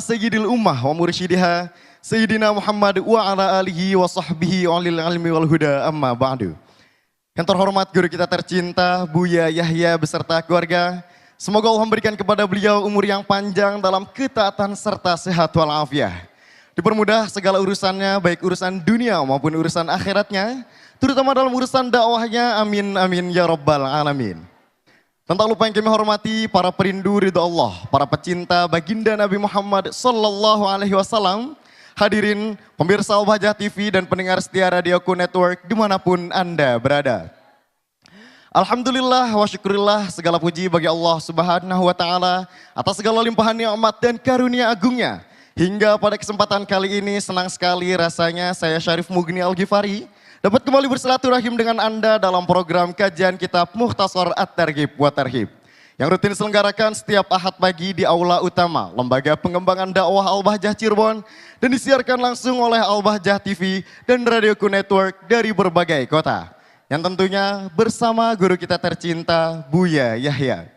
Sayyidil ummah wa mursyidiha Sayyidina Muhammad wa ala alihi wa sahbihi walil ilmi wal huda amma ba'du. Yang terhormat guru kita tercinta Buya Yahya beserta keluarga, semoga Allah memberikan kepada beliau umur yang panjang dalam ketaatan serta sehat walafiat. Dipermudah segala urusannya, baik urusan dunia maupun urusan akhiratnya, terutama dalam urusan dakwahnya, amin amin ya rabbal alamin. Dan tak lupa yang kami hormati para perindu ridha Allah, para pecinta baginda Nabi Muhammad sallallahu alaihi wasallam, hadirin pemirsa Al-Bahjah TV dan pendengar setia Radioku Network dimanapun Anda berada. Alhamdulillah wa syukurillah, segala puji bagi Allah Subhanahu wa taala atas segala limpahan nikmat dan karunia agungnya. Hingga pada kesempatan kali ini senang sekali rasanya saya Syarif Mugni Al-Ghifari dapat kembali bersilaturahim dengan Anda dalam program kajian kitab Mukhtasar At-Targhib wa Tarhib yang rutin diselenggarakan setiap Ahad pagi di Aula Utama Lembaga Pengembangan Dakwah Al-Bahjah Cirebon dan disiarkan langsung oleh Al-Bahjah TV dan Radioku Network dari berbagai kota. Yang tentunya bersama guru kita tercinta Buya Yahya.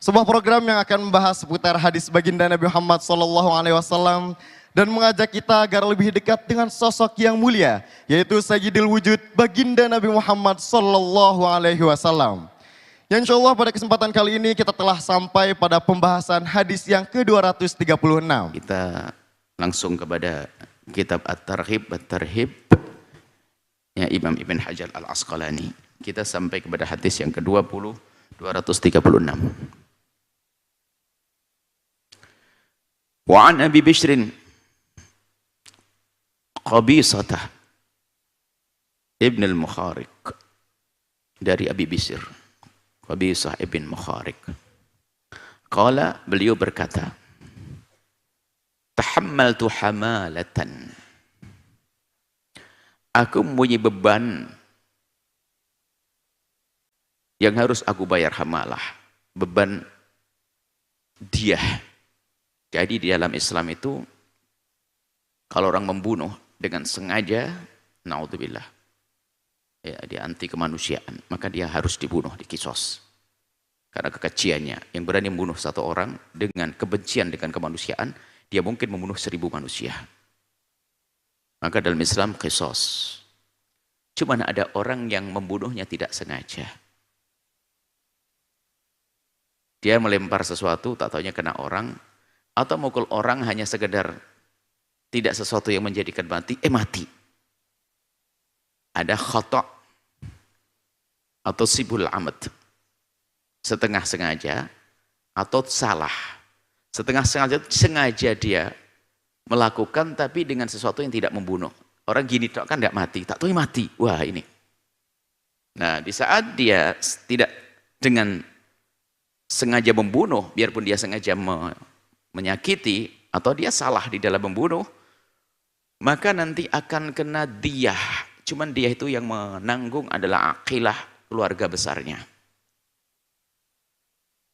Sebuah program yang akan membahas seputar hadis baginda Nabi Muhammad SAW dan mengajak kita agar lebih dekat dengan sosok yang mulia, yaitu Sayyidil Wujud baginda Nabi Muhammad SAW. Yang insya Allah pada kesempatan kali ini kita telah sampai pada pembahasan hadis yang ke-236. Kita langsung kepada kitab At-Targhib At-Tarhib ya Imam Ibn Hajar Al-Asqalani. Kita sampai kepada hadis yang ke-20, 236. Wa an Abi Bishrin Qabisatah Ibn al-Mukhariq, dari Abi Bishr Qabisah ibn Mukhariq. Qala, beliau berkata, tahammaltu hamalatan, aku mempunyai beban yang harus aku bayar hamalah, beban diyah. Jadi di dalam Islam itu kalau orang membunuh dengan sengaja, naudzubillah, ya, dia anti kemanusiaan, maka dia harus dibunuh, dikisos. Karena kekejiannya, yang berani membunuh satu orang dengan kebencian dengan kemanusiaan, dia mungkin membunuh 1000 manusia. Maka dalam Islam kisos. Cuman ada orang yang membunuhnya tidak sengaja. Dia melempar sesuatu, tak taunya kena orang, atau mukul orang hanya sekedar tidak sesuatu yang menjadikan mati, mati. Ada khata' atau sibul amad, setengah sengaja atau salah. Setengah sengaja dia melakukan tapi dengan sesuatu yang tidak membunuh. Orang gini kan tidak mati, tak tahu mati. Wah ini. Nah di saat dia tidak dengan sengaja membunuh, biarpun dia sengaja menyakiti atau dia salah di dalam membunuh, maka nanti akan kena diyah. Cuman dia itu yang menanggung adalah aqilah, keluarga besarnya.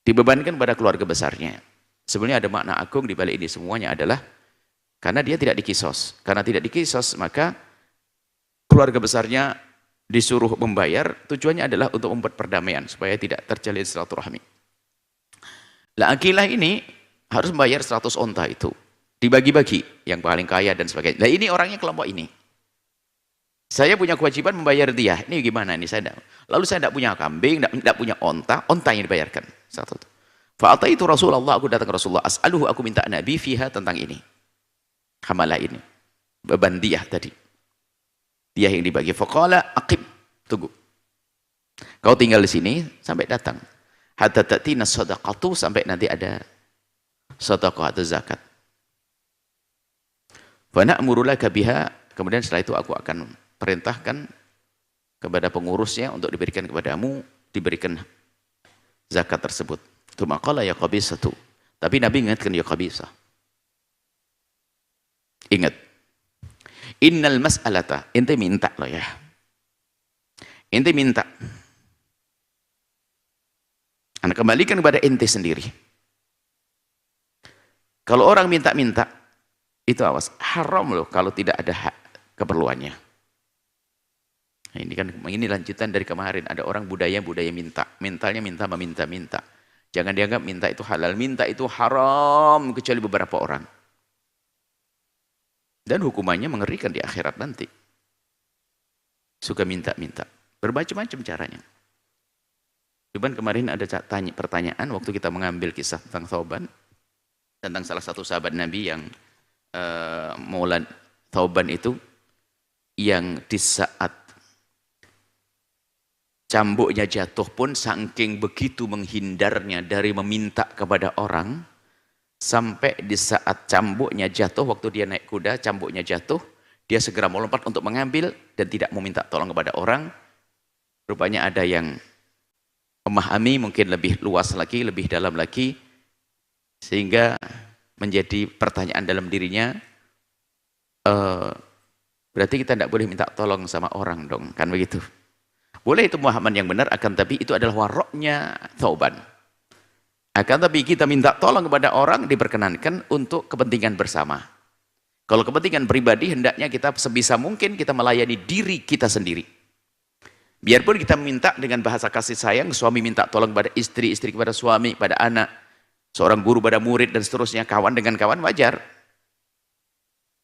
Dibebankan pada keluarga besarnya. Sebenarnya ada makna agung di balik ini semuanya adalah karena dia tidak dikisos. Karena tidak dikisos maka keluarga besarnya disuruh membayar, tujuannya adalah untuk membuat perdamaian supaya tidak terjalin silaturahmi. Lah aqilah ini harus membayar 100 onta itu. Dibagi-bagi, yang paling kaya dan sebagainya. Nah ini orangnya kelompok ini. Saya punya kewajiban membayar dia. Ini gimana ini saya enggak. Lalu saya tidak punya kambing, tidak punya onta yang dibayarkan. Satu. Fa'ataitu Rasulullah, aku datang ke Rasulullah. As'aluhu, aku minta Nabi fiha tentang ini. Hamalah ini. Beban dia tadi. Dia yang dibagi. Faqala aqib, tunggu. Kau tinggal di sini sampai datang. Hatta ta'tina shadaqatu, sampai nanti ada sedekah atau zakat. Fa na'muru laka biha, kemudian setelah itu aku akan perintahkan kepada pengurusnya untuk diberikan kepadamu, diberikan zakat tersebut. Tsumma qala ya Qabisatu. Tapi Nabi ingatkan ya Qabisah. Ingat. Innal mas'alata, ente minta loh ya. Ente minta. Anda kembalikan kepada ente sendiri. Kalau orang minta-minta, itu awas, haram loh kalau tidak ada hak keperluannya. Nah, ini kan ini lanjutan dari kemarin, ada orang budaya minta, mentalnya minta meminta-minta. Jangan dianggap minta itu halal, minta itu haram kecuali beberapa orang. Dan hukumannya mengerikan di akhirat nanti. Suka minta-minta, bermacam-macam caranya. Cuman kemarin ada pertanyaan waktu kita mengambil kisah tentang Thauban, tentang salah satu sahabat Nabi yang Maula Thauban itu, yang di saat cambuknya jatuh pun saking begitu menghindarnya dari meminta kepada orang, sampai di saat cambuknya jatuh, waktu dia naik kuda, cambuknya jatuh, dia segera melompat untuk mengambil dan tidak meminta tolong kepada orang. Rupanya ada yang memahami mungkin lebih luas lagi, lebih dalam lagi, sehingga menjadi pertanyaan dalam dirinya, berarti kita tidak boleh minta tolong sama orang dong, kan begitu? Boleh, itu pemahaman yang benar, akan tapi itu adalah waroknya Thauban. Akan tapi kita minta tolong kepada orang diperkenankan untuk kepentingan bersama. Kalau kepentingan pribadi, hendaknya kita sebisa mungkin kita melayani diri kita sendiri. Biarpun kita minta dengan bahasa kasih sayang, suami minta tolong pada istri, istri kepada suami, pada anak, seorang guru pada murid, dan seterusnya, kawan dengan kawan, wajar.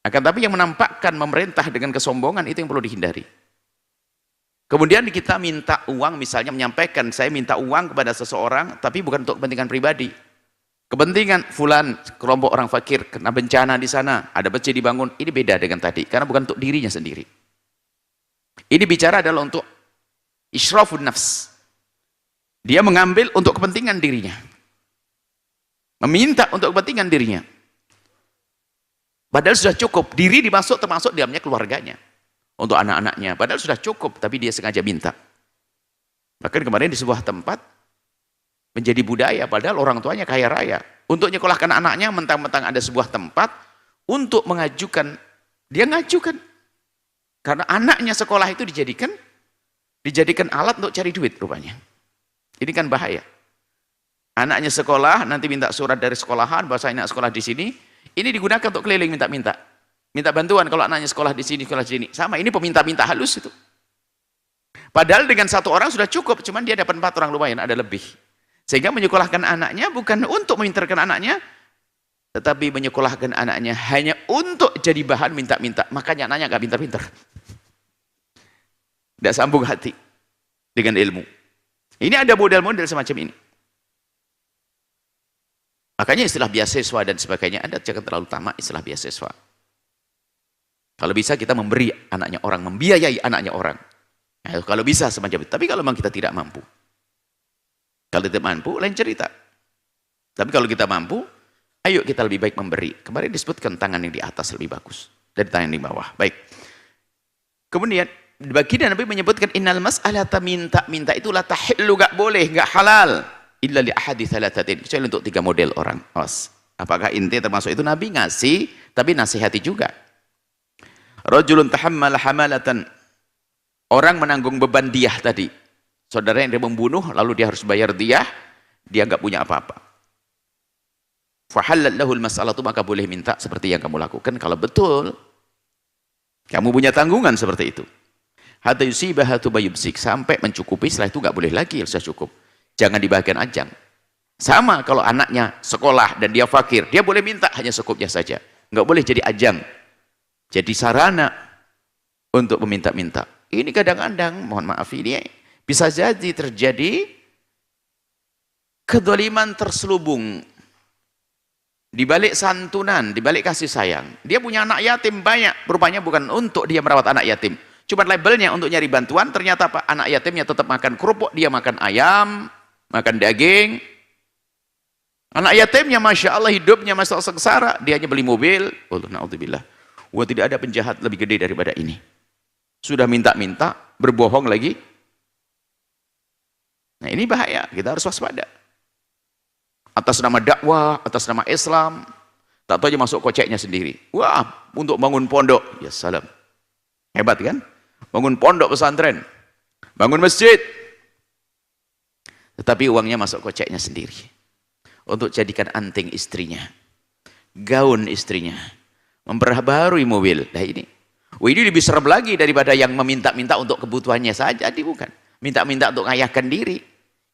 Akan tapi yang menampakkan memerintah dengan kesombongan, itu yang perlu dihindari. Kemudian kita minta uang, misalnya menyampaikan, saya minta uang kepada seseorang, tapi bukan untuk kepentingan pribadi. Kepentingan fulan, kelompok orang fakir, kena bencana di sana, ada masjid dibangun, ini beda dengan tadi, karena bukan untuk dirinya sendiri. Ini bicara adalah untuk isyrafun nafs. Dia mengambil untuk kepentingan dirinya. Meminta untuk kepentingan dirinya. Padahal sudah cukup, diri dimasuk termasuk dalamnya keluarganya. Untuk anak-anaknya, padahal sudah cukup, tapi dia sengaja minta. Bahkan kemarin di sebuah tempat, menjadi budaya, padahal orang tuanya kaya raya. Untuk nyekolahkan anaknya, mentang-mentang ada sebuah tempat, untuk mengajukan, dia ngajukan. Karena anaknya sekolah itu dijadikan alat untuk cari duit rupanya. Ini kan bahaya. Anaknya sekolah, nanti minta surat dari sekolahan, bahasa anak sekolah di sini, ini digunakan untuk keliling minta-minta. Minta bantuan kalau anaknya sekolah di sini, sekolah di sini. Sama, ini peminta-minta halus itu. Padahal dengan satu orang sudah cukup, cuman dia dapat 4 orang, lumayan, ada lebih. Sehingga menyekolahkan anaknya bukan untuk memintarkan anaknya, tetapi menyekolahkan anaknya hanya untuk jadi bahan minta-minta. Makanya anaknya gak pintar-pintar. Tidak sambung hati dengan ilmu. Ini ada model-model semacam ini. Makanya istilah beasiswa dan sebagainya, Anda jangan terlalu tamak istilah beasiswa. Kalau bisa kita memberi anaknya orang, membiayai anaknya orang. Nah, kalau bisa semacam itu. Tapi kalau memang kita tidak mampu. Kalau tidak mampu, lain cerita. Tapi kalau kita mampu, ayo kita lebih baik memberi. Kemarin disebutkan tangan yang di atas lebih bagus dari tangan yang di bawah. Baik. Kemudian, baginda Nabi menyebutkan, innal mas'alata minta itu la tahillu, gak boleh, gak halal. Illa li ahadi thalathatin. Kecuali untuk 3 model orang. Apakah inti termasuk itu? Nabi ngasih, tapi nasihati juga. Rajulun tahammala hamalatan. Orang menanggung beban diyah tadi. Saudara yang dia membunuh, lalu dia harus bayar diyah, dia nggak punya apa-apa. Fahallal lahul mas'alatu, maka boleh minta seperti yang kamu lakukan kalau betul kamu punya tanggungan seperti itu. Hatta yusibah hatta bayubsik, sampai mencukupi, setelah itu nggak boleh lagi, sudah cukup. Jangan dibagikan ajang. Sama kalau anaknya sekolah dan dia fakir, dia boleh minta hanya secukupnya saja. Nggak boleh jadi ajang. Jadi sarana untuk meminta-minta. Ini kadang-kadang, mohon maaf, ini bisa jadi terjadi kedoliman terselubung. Di balik santunan, di balik kasih sayang. Dia punya anak yatim banyak, rupanya bukan untuk dia merawat anak yatim. Cuma labelnya untuk nyari bantuan, ternyata apa? Anak yatimnya tetap makan kerupuk, dia makan ayam, makan daging. Anak yatimnya, Masya Allah, hidupnya masih sengsara, dia hanya beli mobil. Allah, na'udzubillah. Wah, tidak ada penjahat lebih gede daripada ini. Sudah minta-minta, berbohong lagi. Nah, ini bahaya, kita harus waspada. Atas nama dakwah, atas nama Islam, tak tahu aja masuk koceknya sendiri. Wah, untuk bangun pondok. Ya salam. Hebat kan? Bangun pondok pesantren, bangun masjid. Tetapi uangnya masuk koceknya sendiri. Untuk jadikan anting istrinya, gaun istrinya, memperbaharui mobil. Nah ini lebih serem lagi daripada yang meminta-minta untuk kebutuhannya saja. Bukan. Minta-minta untuk ngayahkan diri.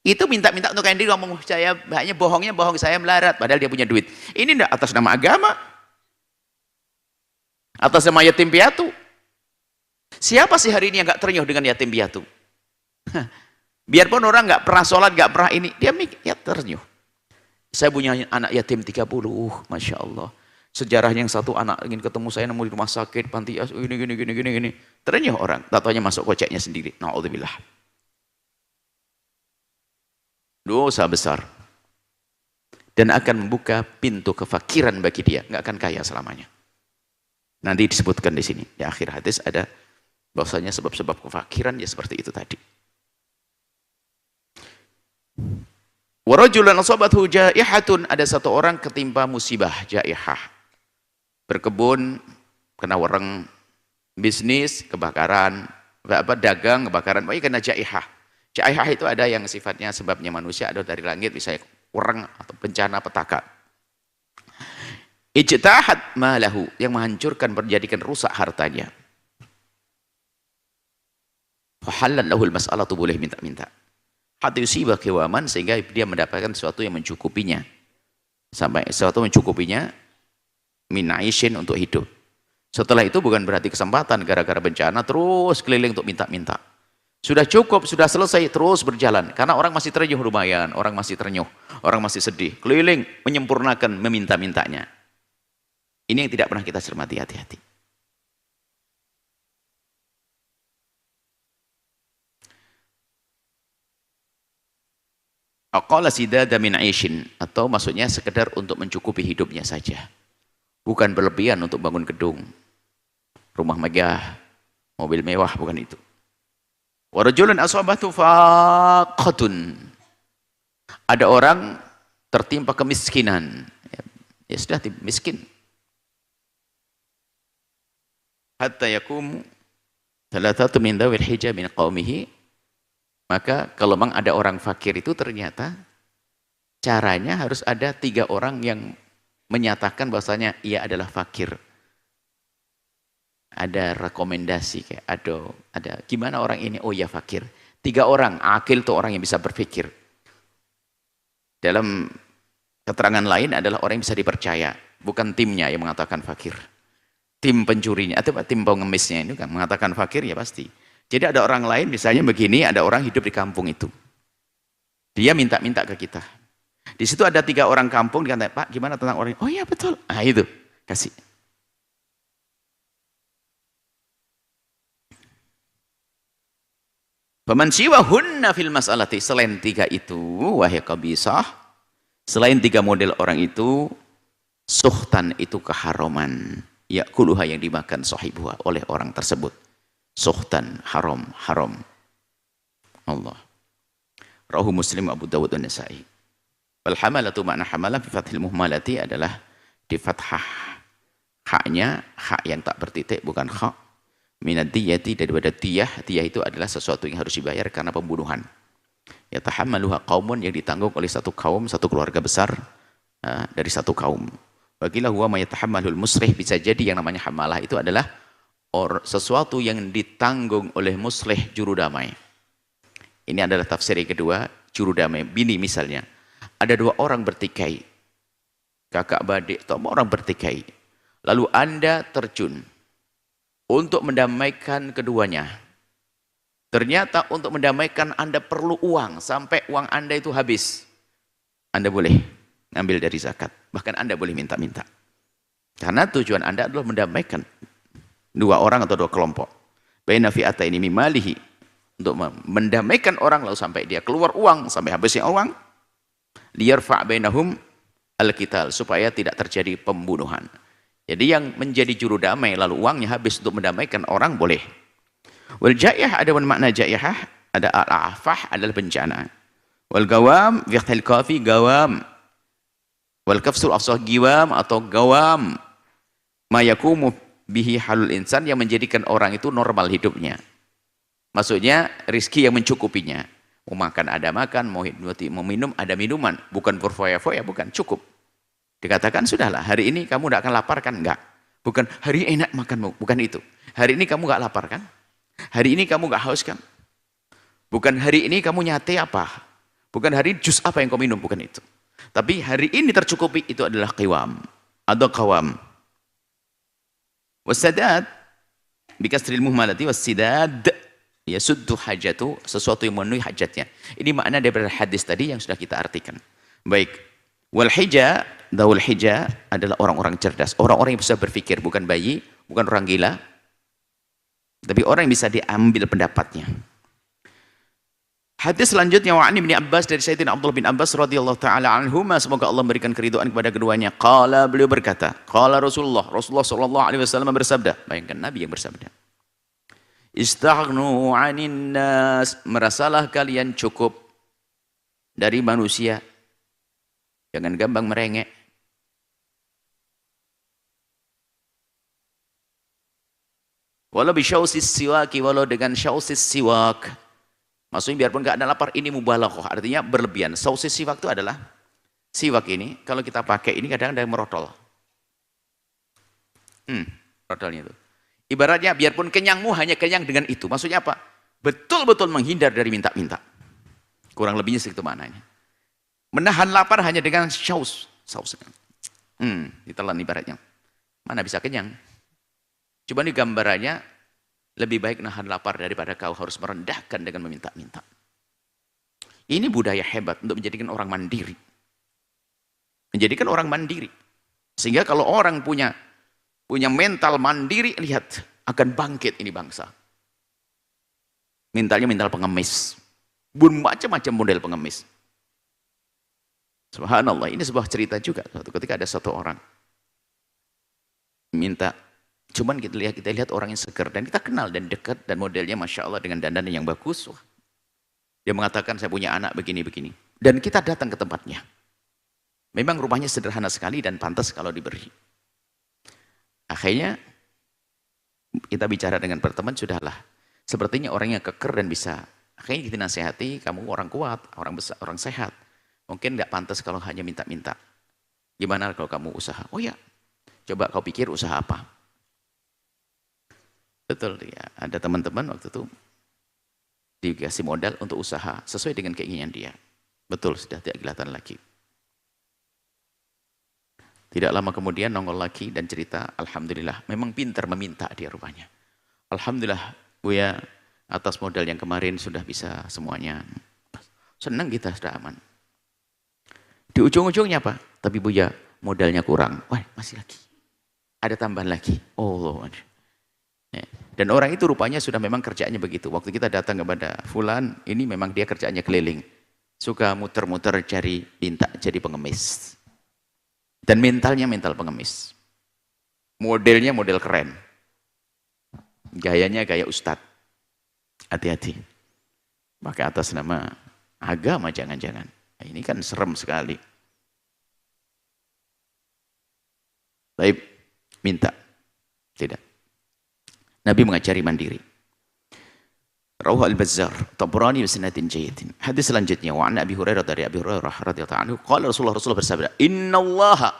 Itu minta-minta untuk kain diri, ngomong saya hanya bohongnya bohong, saya melarat, padahal dia punya duit. Ini enggak atas nama agama, atas nama yatim piatu. Siapa sih hari ini yang nggak ternyuh dengan yatim piatu? Biarpun orang nggak pernah sholat, nggak pernah ini, dia mikir ya ternyuh. Saya punya anak yatim 30, Masya Allah. Sejarahnya yang satu anak ingin ketemu saya, nemu di rumah sakit, panti gini. Ternyuh orang, tatonya masuk koceknya sendiri. Na'udzubillah. Dosa besar. Dan akan membuka pintu kefakiran bagi dia, nggak akan kaya selamanya. Nanti disebutkan di sini, di akhir hadis ada bahwasanya sebab-sebab kefakiran ya seperti itu tadi. Wa rajulan asabathu jaihatun, ada satu orang ketimpa musibah jaihah. Berkebun kena wereng, bisnis kebakaran, dagang kebakaran, pokoknya kena jaihah. Jaihah itu ada yang sifatnya sebabnya manusia, ada dari langit, misalnya wereng atau bencana petaka. Ijtahat malahu, yang menghancurkan, menjadikan rusak hartanya. Fahallan lahul mas'alatu, boleh minta-minta. Hatta yusibah kewaman, sehingga dia mendapatkan sesuatu yang mencukupinya. Sampai sesuatu mencukupinya min aishin, untuk hidup. Setelah itu bukan berarti kesempatan gara-gara bencana terus keliling untuk minta-minta. Sudah cukup, sudah selesai, terus berjalan. Karena orang masih ternyuh lumayan, orang masih ternyuh, orang masih sedih. Keliling menyempurnakan meminta-mintanya. Ini yang tidak pernah kita cermati, hati-hati. Aqala sidada min aishin, atau maksudnya sekedar untuk mencukupi hidupnya saja. Bukan berlebihan untuk bangun gedung, rumah megah, mobil mewah, bukan itu. Wa rajulun asabatu faqatun, ada orang tertimpa kemiskinan, ya sudah miskin. Hatta yakumu thalathatu min dhawil hijab min qaumihi, maka kalau memang ada orang fakir itu ternyata caranya harus ada 3 orang yang menyatakan bahwasanya ia adalah fakir. Ada rekomendasi kayak ada gimana orang ini, oh ya fakir. 3 orang, akil itu orang yang bisa berpikir. Dalam keterangan lain adalah orang yang bisa dipercaya, bukan timnya yang mengatakan fakir. Tim pencurinya atau tim pengemisnya itu kan mengatakan fakir, ya pasti. Jadi ada orang lain misalnya begini, ada orang hidup di kampung itu. Dia minta-minta ke kita. Di situ ada 3 orang kampung, dikatakan, Pak gimana tentang orang ini? Oh iya betul. Nah itu, kasih. Faman siwahunna fil mas'alati, selain 3 itu, wahya qabisah, selain 3 model orang itu, suhtan itu keharaman. Yakuluha, yang dimakan sahibuha, oleh orang tersebut. Suhtan, haram. Allah. Rawahu Muslim, Abu Dawud, dan Nasa'i. Wal hamalatu, makna hamalah bi fathil muhmalati adalah di fathah haknya, hak yang tak bertitik, bukan hak. Minad diyati, daripada diyah. Diyah itu adalah sesuatu yang harus dibayar karena pembunuhan. Yatahammaluha qaumun, yang ditanggung oleh satu kaum, satu keluarga besar dari satu kaum. Bagilah huwa ma yatahammalul muslih, bisa jadi yang namanya hamalah itu adalah sesuatu yang ditanggung oleh muslih, juru damai. Ini adalah tafsir yang kedua, juru damai. Bini misalnya, ada 2 orang bertikai, kakak beradik atau orang bertikai, lalu Anda terjun untuk mendamaikan keduanya. Ternyata untuk mendamaikan Anda perlu uang, sampai uang Anda itu habis. Anda boleh ngambil dari zakat, bahkan Anda boleh minta-minta. Karena tujuan Anda adalah mendamaikan 2 orang atau 2 kelompok. Baina fi'ataini mimalihi, untuk mendamaikan orang, lalu sampai dia keluar uang, sampai habisnya uang. Liyarfa' bainahum al-qital, supaya tidak terjadi pembunuhan. Jadi yang menjadi juru damai lalu uangnya habis untuk mendamaikan orang, boleh. Wal jaiyah, ada makna jaiyah, ada al-afah, adalah bencana. Wal gawam, fi'il kafi, gawam. Wal kafsul afsah, giwam atau gawam. Ma yakumu bihi halul insan, yang menjadikan orang itu normal hidupnya. Maksudnya rizki yang mencukupinya. Mau makan ada makan, mau minum ada minuman. Bukan berfoya-foya, bukan, cukup. Dikatakan sudahlah, hari ini kamu tidak akan lapar kan? Enggak. Bukan hari ini enak makanmu, bukan itu. Hari ini kamu enggak lapar kan? Hari ini kamu enggak haus kan? Bukan hari ini kamu nyate apa? Bukan hari ini jus apa yang kau minum, bukan itu. Tapi hari ini tercukupi, itu adalah qiwam atau qawam. Wassadad bikasril muhmalati wassidad yasuddu hajatu, sesuatu yang memenuhi hajatnya. Ini makna daripada hadis tadi yang sudah kita artikan. Baik. Wal hija, daul hija adalah orang-orang cerdas, orang-orang yang bisa berpikir, bukan bayi, bukan orang gila, tapi orang yang bisa diambil pendapatnya. Hadis selanjutnya wa'ani bin Abbas, dari Sayyidina Abdullah bin Abbas radhiyallahu taala anhuma, semoga Allah memberikan keridhaan kepada keduanya. Qala, beliau berkata, qala Rasulullah sallallahu alaihi wasallam bersabda, bayangkan Nabi yang bersabda. Istaghnu 'anin nas, merasalah kalian cukup dari manusia. Jangan gampang merengek. Walau bisyausis siwaki, walau dengan syausis siwak. Maksudnya biarpun nggak ada lapar, ini mubalaghah, artinya berlebihan. Sausis siwak itu adalah, siwak ini, kalau kita pakai ini kadang ada yang merotol. Rotolnya itu. Ibaratnya biarpun kenyangmu hanya kenyang dengan itu. Maksudnya apa? Betul-betul menghindar dari minta-minta. Kurang lebihnya segitu maknanya. Menahan lapar hanya dengan saus. Ditelan ibaratnya. Mana bisa kenyang? Coba ini gambarannya, lebih baik nahan lapar daripada kau harus merendahkan dengan meminta-minta. Ini budaya hebat untuk menjadikan orang mandiri. Menjadikan orang mandiri. Sehingga kalau orang punya mental mandiri, lihat, akan bangkit ini bangsa. Mentalnya mental pengemis. Macam-macam model pengemis. Subhanallah, ini sebuah cerita juga. Suatu ketika ada satu orang minta, cuman kita lihat orang yang seger dan kita kenal dan dekat dan modelnya masya Allah dengan dandan yang bagus. Wah. Dia mengatakan saya punya anak begini-begini dan kita datang ke tempatnya. Memang rumahnya sederhana sekali dan pantas kalau diberi. Akhirnya kita bicara dengan berteman, sudahlah. Sepertinya orangnya keker dan bisa. Akhirnya kita nasihati, kamu orang kuat, orang besar, orang sehat. Mungkin nggak pantas kalau hanya minta-minta. Gimana kalau kamu usaha? Oh ya, coba kau pikir usaha apa? Betul ya, ada teman-teman waktu itu dikasih modal untuk usaha sesuai dengan keinginan dia. Betul, sudah tidak kelihatan lagi. Tidak lama kemudian nongol lagi dan cerita, alhamdulillah, memang pintar meminta dia rupanya. Alhamdulillah, Buya, atas modal yang kemarin sudah bisa semuanya. Senang kita, sudah aman. Di ujung-ujungnya apa? Tapi Buya, modalnya kurang. Wah, masih lagi. Ada tambahan lagi. Oh, dan orang itu rupanya sudah memang kerjaannya begitu. Waktu kita datang kepada Fulan, ini memang dia kerjaannya keliling. Suka muter-muter cari minta jadi pengemis. Dan mentalnya mental pengemis. Modelnya model keren. Gayanya gaya ustadz. Hati-hati. Pakai atas nama agama jangan-jangan. Nah, ini kan serem sekali. Baik, minta. Tidak. Nabi mengajari mandiri. Rawah al-Bazzar, Tabrani bisnadin jayyidin. Hadis selanjutnya, wa an Abi Hurairah, dari Abi Hurairah radhiyallahu anhu, qala Rasulullah bersabda, "Innallaha"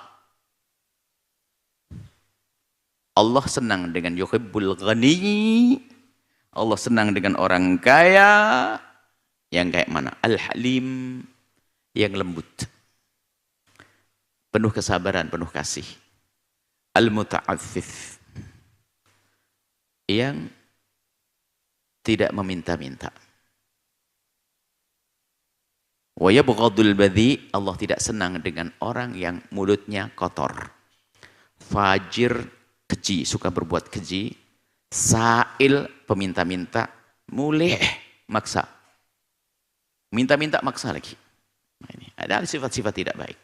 Allah senang dengan yuhibbul ghani. Allah senang dengan orang kaya yang kayak mana? Al-Halim, yang lembut. Penuh kesabaran, penuh kasih. Al-Muta'affif, yang tidak meminta-minta. Wa yabghadul badhi, Allah tidak senang dengan orang yang mulutnya kotor. Fajir, keji, suka berbuat keji. Sa'il, peminta-minta. Mulih, maksa. Minta-minta maksa lagi. Nah, ini ada sifat-sifat tidak baik.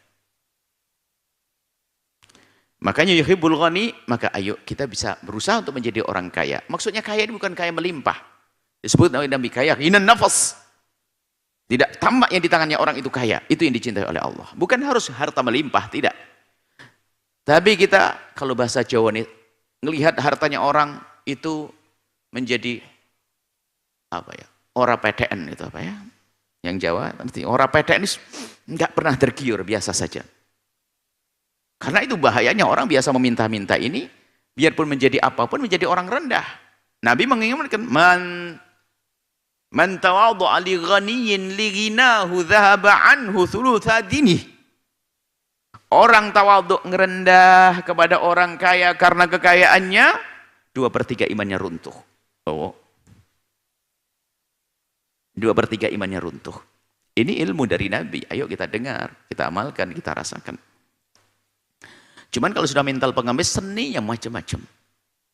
Makanya yuhibbul ghani, maka ayo kita bisa berusaha untuk menjadi orang kaya. Maksudnya kaya ini bukan kaya melimpah. Disebut Nabi kaya, ghinan nafas. Tidak tamak yang di tangannya orang itu kaya. Itu yang dicintai oleh Allah. Bukan harus harta melimpah, tidak. Tapi kita, kalau bahasa Jawa nih, melihat hartanya orang itu menjadi apa ya? Ora PTN itu apa ya? Yang Jawa, ora PTN ini enggak pernah tergiur, biasa saja. Karena itu bahayanya orang biasa meminta-minta ini, biarpun menjadi apapun menjadi orang rendah. Nabi mengingatkan, man Man tawadhu'a li ghaniyyin li ghinahu dhahaba anhu thulutha dinih. Orang tawadhu ngerendah kepada orang kaya karena kekayaannya, 2/3 imannya runtuh. Oh. 2/3 imannya runtuh. Ini ilmu dari Nabi. Ayo kita dengar, kita amalkan, kita rasakan. Cuman kalau sudah mental pengemis, seni yang macam-macam.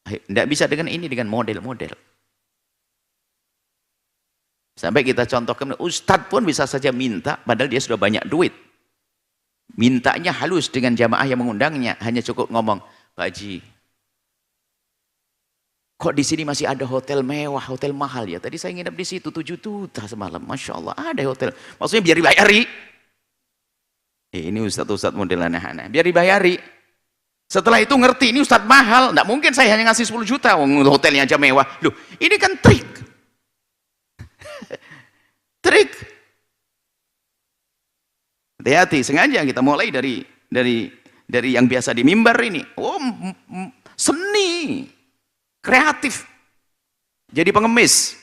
Tidak bisa dengan ini, dengan model-model. Sampai kita contohkan, ustadz pun bisa saja minta, padahal dia sudah banyak duit. Mintanya halus dengan jamaah yang mengundangnya, hanya cukup ngomong, Pak Haji, kok di sini masih ada hotel mewah, hotel mahal ya? Tadi saya nginep di situ 7 juta semalam, Masya Allah, ada hotel. Maksudnya biar dibayari. Ini ustadz-ustadz model aneh-aneh, biar dibayari. Setelah itu ngerti, ini ustadz mahal, nggak mungkin saya hanya ngasih 10 juta, hotelnya aja mewah. Loh, ini kan trik. Trik. Hati-hati, sengaja kita mulai dari yang biasa di mimbar ini. Oh, seni, kreatif. Jadi pengemis.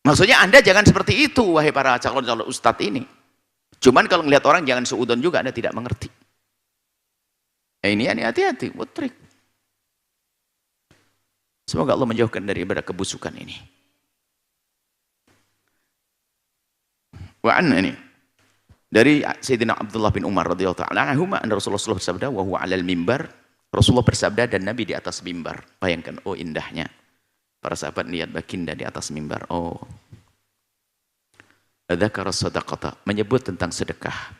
Maksudnya Anda jangan seperti itu, wahai para calon-calon ustadz ini. Cuman kalau melihat orang jangan seudon juga, Anda tidak mengerti. Ini hati-hati, buat trik. Semoga Allah menjauhkan daripada kebusukan ini. Wa'an ini dari Sayyidina Abdullah bin Umar radhiyallahu ta'ala anhuma, anna Rasulullah bersabda wa huwa 'alal mimbar. Rasulullah bersabda dan Nabi di atas mimbar. Bayangkan, oh indahnya. Para sahabat lihat baginda di atas mimbar. Oh. Dzakara shadaqata, menyebut tentang sedekah.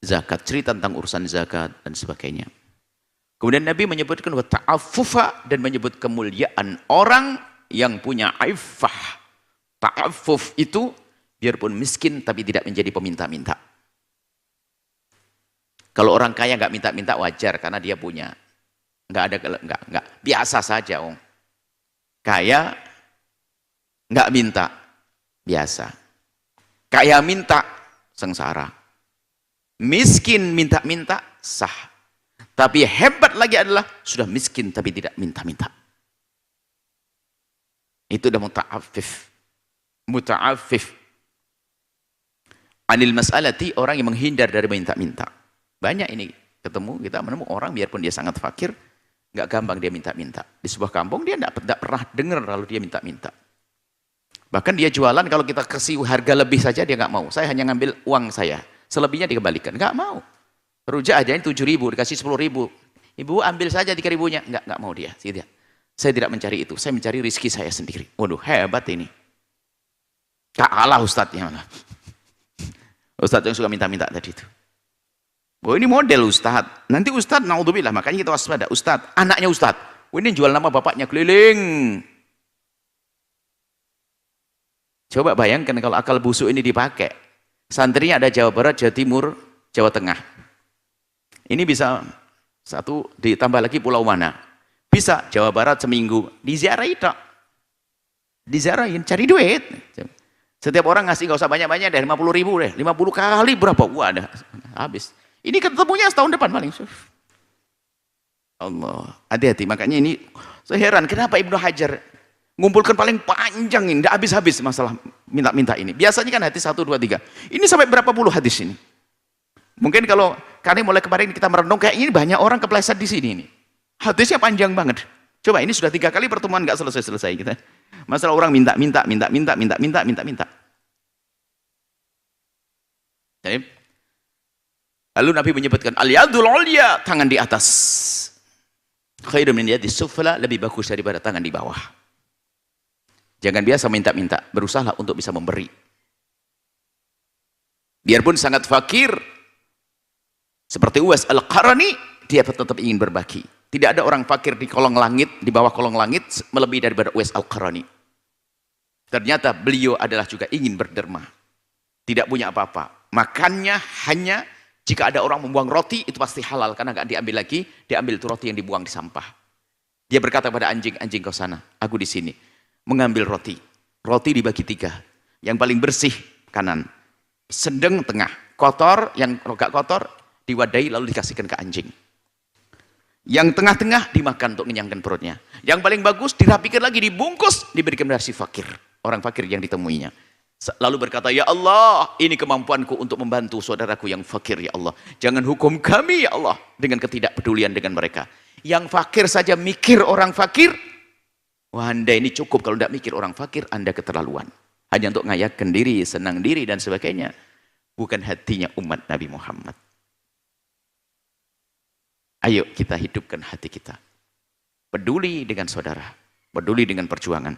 Zakat, cerita tentang urusan zakat dan sebagainya. Kemudian Nabi menyebutkan wa ta'affufa, dan menyebut kemuliaan orang yang punya iffah. Ta'affuf itu biarpun miskin tapi tidak menjadi peminta-minta. Kalau orang kaya nggak minta-minta wajar karena dia punya. Nggak biasa saja, Om. Kaya nggak minta, biasa. Kaya minta, sengsara. Miskin minta-minta, sah. Tapi hebat lagi adalah sudah miskin tapi tidak minta-minta. Itu udah muta'affif. Muta'affif. Anil mas'alati, orang yang menghindar dari minta-minta. Banyak ini ketemu, kita menemukan orang biarpun dia sangat fakir, nggak gampang dia minta-minta. Di sebuah kampung dia nggak pernah dengar kalau dia minta-minta. Bahkan dia jualan, kalau kita kasih harga lebih saja dia nggak mau. Saya hanya ngambil uang saya, selebihnya dikembalikan. Nggak mau. Rujak aja ini 7.000, dikasih 10.000. Ibu ambil saja 3.000-nya. Nggak mau dia. Saya tidak mencari itu, saya mencari rizki saya sendiri. Waduh, hebat ini. Kalah ustadznya. Ustadz yang suka minta-minta tadi itu. Oh, ini model ustadz. Nanti ustadz, naudzubillah, makanya kita waspada. Ustadz, anaknya ustadz. Oh, ini jual nama bapaknya keliling. Coba bayangkan kalau akal busuk ini dipakai. Santrinya ada Jawa Barat, Jawa Timur, Jawa Tengah. Ini bisa satu ditambah lagi pulau mana. Bisa Jawa Barat seminggu. Diziarahi tak. Diziarahin, cari duit. Setiap orang ngasih nggak usah banyak-banyak deh, 50.000 deh, 50 kali berapa? Wah, ada habis. Ini ketemunya setahun depan paling. Allah, hati-hati. Makanya ini saya heran kenapa Ibnu Hajar ngumpulkan paling panjang ini, tidak habis-habis masalah minta-minta ini. Biasanya kan hadis 1, 2, 3. Ini sampai berapa puluh hadis ini? Mungkin kalau kali mulai kemarin kita merenung kayak ini banyak orang kepleset di sini ini. Hadisnya panjang banget. Coba ini sudah 3 kali pertemuan nggak selesai-selesai kita. Masalah orang minta-minta. Lalu Nabi menyebutkan al-yadul ulya, tangan di atas. Khairun min yadis sufla, lebih bagus daripada tangan di bawah. Jangan biasa minta-minta, berusahalah untuk bisa memberi. Biarpun sangat fakir, seperti Uwais Al-Qarani, dia tetap ingin berbagi. Tidak ada orang fakir di kolong langit, di bawah kolong langit, melebihi daripada Uwais Al-Qarani. Ternyata beliau adalah juga ingin berderma. Tidak punya apa-apa. Makannya hanya jika ada orang membuang roti, itu pasti halal. Karena nggak diambil lagi, diambil itu roti yang dibuang di sampah. Dia berkata pada anjing, anjing kau sana, aku di sini. Mengambil roti. Roti dibagi 3. Yang paling bersih, kanan. Sedang, tengah. Kotor, yang agak kotor, diwadahi lalu dikasihkan ke anjing. Yang tengah-tengah dimakan untuk mengenyangkan perutnya. Yang paling bagus dirapikan lagi, dibungkus, diberikan kepada si fakir. Orang fakir yang ditemuinya. Lalu berkata, ya Allah, ini kemampuanku untuk membantu saudaraku yang fakir, ya Allah. Jangan hukum kami, ya Allah, dengan ketidakpedulian dengan mereka. Yang fakir saja mikir orang fakir. Wah, Anda ini cukup, kalau tidak mikir orang fakir, Anda keterlaluan. Hanya untuk ngayakkan diri, senang diri, dan sebagainya. Bukan hatinya umat Nabi Muhammad. Ayo kita hidupkan hati kita. Peduli dengan saudara. Peduli dengan perjuangan.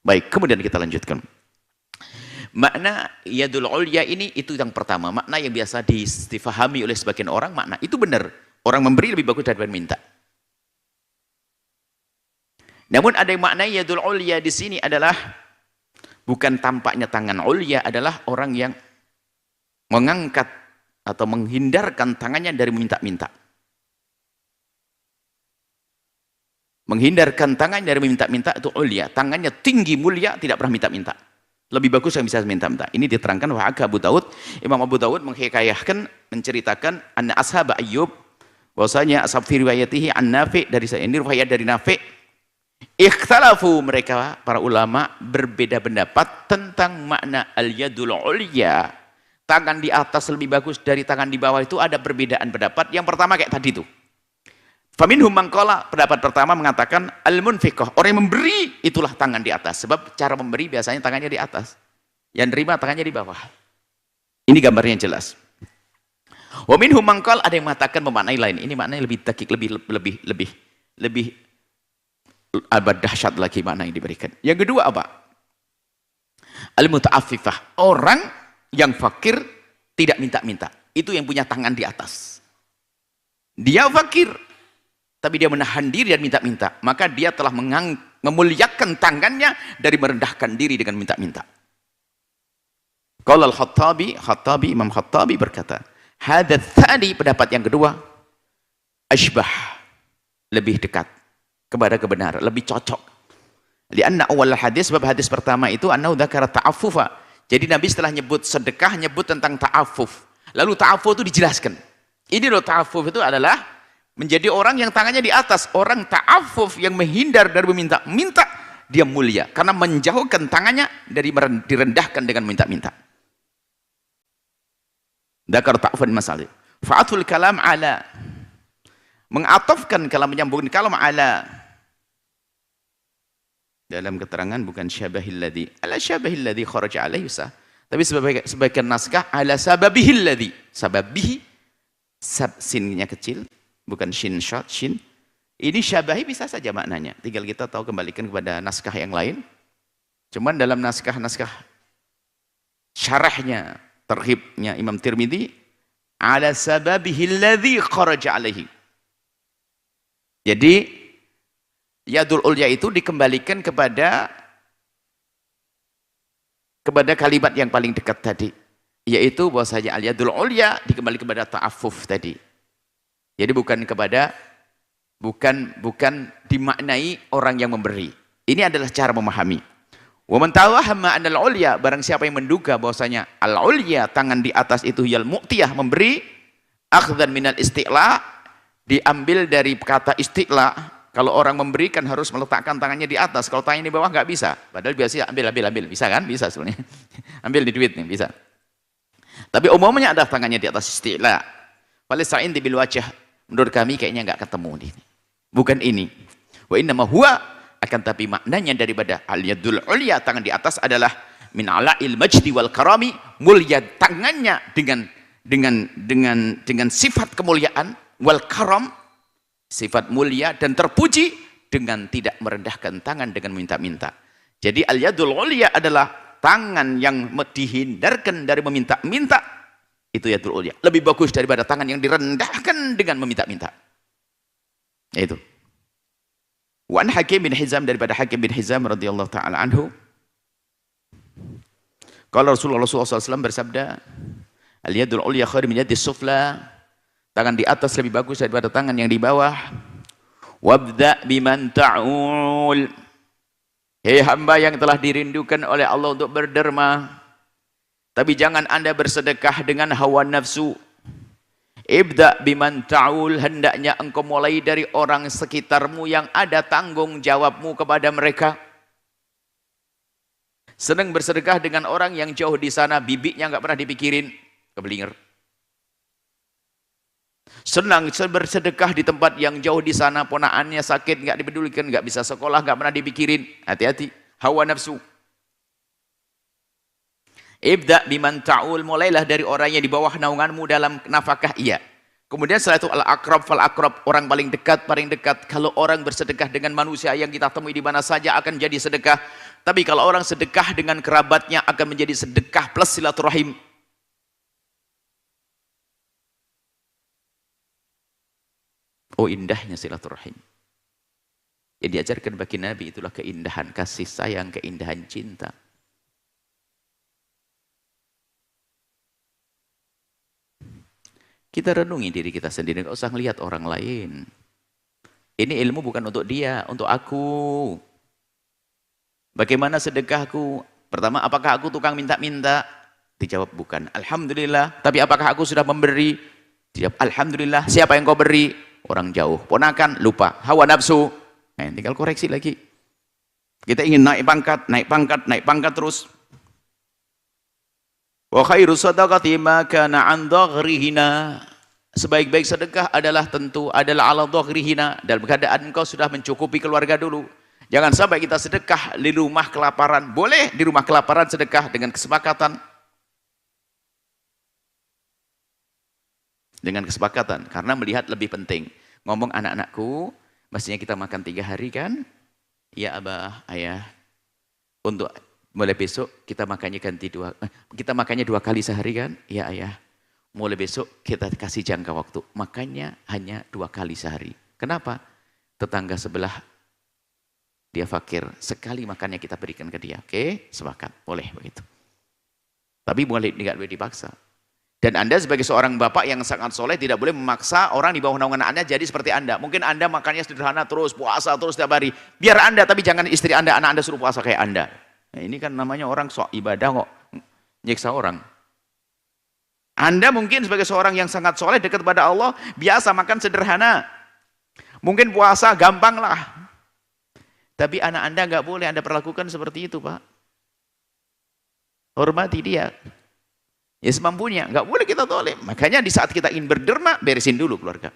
Baik, kemudian kita lanjutkan. Makna yadul ulya ini, itu yang pertama. Makna yang biasa difahami oleh sebagian orang, makna itu benar. Orang memberi lebih bagus daripada minta. Namun ada yang makna yadul ulya di sini adalah, bukan tampaknya tangan ulya, adalah orang yang mengangkat atau menghindarkan tangannya dari meminta-minta. Menghindarkan tangan dari meminta-minta itu ulya. Tangannya tinggi, mulia, tidak pernah minta-minta. Lebih bagus yang bisa minta-minta. Ini diterangkan wahaka Abu Daud. Imam Abu Daud menghikayahkan, menceritakan anna ashab Ayyub, bahwasanya ashab fi riwayatihi an Nafi, dari ini riwayat dari Nafi, ikhtalafu, mereka para ulama berbeda pendapat tentang makna al-yadul ulya. Tangan di atas lebih bagus dari tangan di bawah, itu ada perbedaan pendapat. Yang pertama kayak tadi itu. Faminhum man qala, pendapat pertama mengatakan al-munfiqah, orang yang memberi itulah tangan di atas. Sebab cara memberi biasanya tangannya di atas. Yang nerima tangannya di bawah. Ini gambarnya jelas. Wa minhum man qala, ada yang mengatakan memaknai lain. Ini maknanya lebih dakik, lebih abad dahsyat lagi makna yang diberikan. Yang kedua apa? Al-muta'affifah, orang yang fakir tidak minta-minta. Itu yang punya tangan di atas. Dia fakir, tapi dia menahan diri dan minta-minta, maka dia telah memuliakan tangannya dari merendahkan diri dengan minta-minta. Qala al-Khattabi, Imam Khattabi berkata, hadza tsani, pendapat yang kedua, asybah, lebih dekat kepada kebenaran, lebih cocok. Lianna awal hadis, sebab hadis pertama itu annahu dzakara ta'affufa. Jadi Nabi setelah nyebut sedekah, nyebut tentang ta'affuf. Lalu ta'affuf itu dijelaskan. Ini loh, ta'affuf itu adalah menjadi orang yang tangannya di atas. Orang ta'affuf yang menghindar dari meminta-minta, dia mulia karena menjauhkan tangannya dari direndahkan dengan minta-minta. Dzakar ta'affufan masalih. Fa'atul kalam ala, mengatofkan kalam, menyambungkan kalam ala. Dalam keterangan bukan syabahil ladzi, ala syabahil ladzi kharaja alaihi sah. Tapi sebagian naskah ala sababihil ladzi. Sababihi, sinnya kecil, bukan shin short, shin. Ini syabahi bisa saja maknanya. Tinggal kita tahu kembalikan kepada naskah yang lain. Cuman dalam naskah-naskah syarahnya, terhibnya Imam Tirmidzi, ala sababihil ladzi kharaja alaihi. Jadi yadul ulya itu dikembalikan kepada kalimat yang paling dekat tadi, yaitu bahwasanya al yadul ulya dikembalikan kepada ta'affuf tadi. Jadi bukan dimaknai orang yang memberi. Ini adalah cara memahami. Wa man tawahhama anal ulya, barang siapa yang menduga bahwasanya al ulya, tangan di atas itu yal mu'tiyah, memberi, akhdhan minal isti'la, diambil dari kata isti'la. Kalau orang memberikan harus meletakkan tangannya di atas, kalau tangannya di bawah nggak bisa. Padahal biasanya ambil, bisa kan? Bisa sebenarnya. Ambil di duit nih, bisa. Tapi umumnya ada tangannya di atas isti'la. Falisa'in bil wajah, menurut kami kayaknya nggak ketemu nih. Bukan ini. Wa innama huwa, akan tapi maknanya daripada al-yadul ulya, tangan di atas adalah min ala'il majdi wal karami, mulia tangannya dengan sifat kemuliaan, wal karam, sifat mulia dan terpuji, dengan tidak merendahkan tangan dengan minta-minta. Jadi al-yadul ulya adalah tangan yang dihindarkan dari meminta-minta, itu yadul ulya. Lebih bagus daripada tangan yang direndahkan dengan meminta-minta. Itu. Wa an Hakim bin Hizam, daripada Hakim bin Hizam radhiyallahu taala anhu, kalau Rasulullah SAW bersabda, al-yadul ulya khair min yadis sufla, tangan di atas lebih bagus daripada tangan yang di bawah. Wabda biman ta'ul, hei hamba yang telah dirindukan oleh Allah untuk berderma, tapi jangan anda bersedekah dengan hawa nafsu. Ibda biman ta'ul, hendaknya engkau mulai dari orang sekitarmu yang ada tanggung jawabmu kepada mereka. Senang bersedekah dengan orang yang jauh di sana, bibitnya nggak pernah dipikirin, keblinger. Senang bersedekah di tempat yang jauh di sana, ponaannya sakit, nggak dipedulikan, nggak bisa sekolah, nggak pernah dipikirin. Hati-hati, hawa nafsu. Ibda biman ta'ul, mulailah dari orang yang di bawah naunganmu dalam nafkah, iya. Kemudian setelah itu al-akrab fal-akrab, orang paling dekat, paling dekat. Kalau orang bersedekah dengan manusia yang kita temui di mana saja akan jadi sedekah. Tapi kalau orang sedekah dengan kerabatnya akan menjadi sedekah plus silaturahim. Oh, indahnya silaturahim. Yang diajarkan bagi Nabi itulah keindahan kasih sayang, keindahan cinta. Kita renungi diri kita sendiri, nggak usah ngelihat orang lain. Ini ilmu bukan untuk dia, untuk aku. Bagaimana sedekahku? Pertama, apakah aku tukang minta-minta? Dijawab bukan. Alhamdulillah. Tapi apakah aku sudah memberi? Dijawab alhamdulillah. Siapa yang kau beri? Orang jauh. Ponakan, lupa. Hawa nafsu. Nah, tinggal koreksi lagi. Kita ingin naik pangkat terus. Wa khairu sadaqati ma kana 'an dhaghrihina. Sebaik-baik sedekah adalah tentu adalah ala dhaghrihina, dalam keadaan engkau sudah mencukupi keluarga dulu. Jangan sampai kita sedekah di rumah kelaparan. Boleh di rumah kelaparan sedekah dengan kesepakatan. Dengan kesepakatan, karena melihat lebih penting. Ngomong anak-anakku, mestinya kita makan 3 hari kan? Ya abah, ayah. Untuk mulai besok kita makannya kita makannya 2 kali sehari kan? Ya ayah. Mulai besok kita kasih jangka waktu. Makannya hanya 2 kali sehari. Kenapa? Tetangga sebelah dia fakir. Sekali makannya kita berikan ke dia. Oke, sepakat. Boleh begitu. Tapi tidak boleh dipaksa. Dan Anda sebagai seorang bapak yang sangat soleh tidak boleh memaksa orang di bawah naungan Anda jadi seperti Anda. Mungkin Anda makannya sederhana terus, puasa terus setiap hari. Biar Anda, tapi jangan istri Anda, anak Anda suruh puasa kayak Anda. Nah, ini kan namanya orang sok ibadah kok nyiksa orang. Anda mungkin sebagai seorang yang sangat soleh dekat kepada Allah, biasa makan sederhana. Mungkin puasa gampang lah. Tapi anak Anda nggak boleh Anda perlakukan seperti itu, Pak. Hormati dia. Ya semampunya, nggak boleh kita zalim. Makanya di saat kita ingin berderma, beresin dulu keluarga.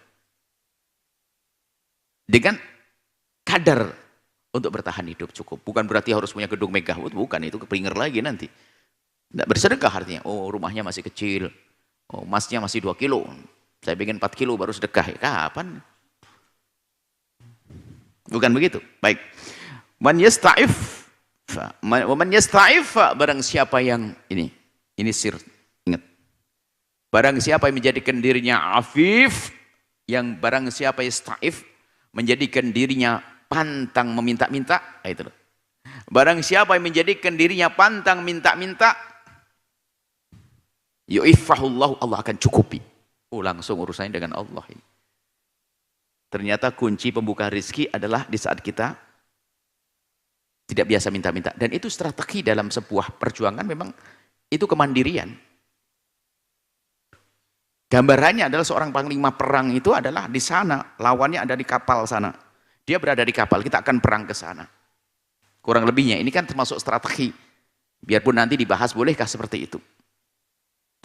Dengan kadar untuk bertahan hidup cukup. Bukan berarti harus punya gedung megah, bukan, itu keplinger lagi nanti. Tidak bersedekah artinya, oh rumahnya masih kecil, oh emasnya masih 2 kilo, saya bikin 4 kilo baru sedekah, ya kapan? Bukan begitu, baik. Man yasta'if, barang siapa yang ini sir. Ingat, barang siapa yang menjadikan dirinya afif, yang barang siapa yang sta'if, menjadikan dirinya pantang meminta-minta, itu loh. Barang siapa yang menjadikan dirinya pantang minta-minta, yu'iffahullahu, Allah akan cukupi. Oh, langsung urusannya dengan Allah ini. Ternyata kunci pembuka rezeki adalah di saat kita tidak biasa minta-minta. Dan itu strategi dalam sebuah perjuangan, memang itu kemandirian. Gambarannya adalah seorang panglima perang itu adalah di sana, lawannya ada di kapal sana. Dia berada di kapal, kita akan perang ke sana. Kurang lebihnya, ini kan termasuk strategi. Biarpun nanti dibahas, bolehkah seperti itu.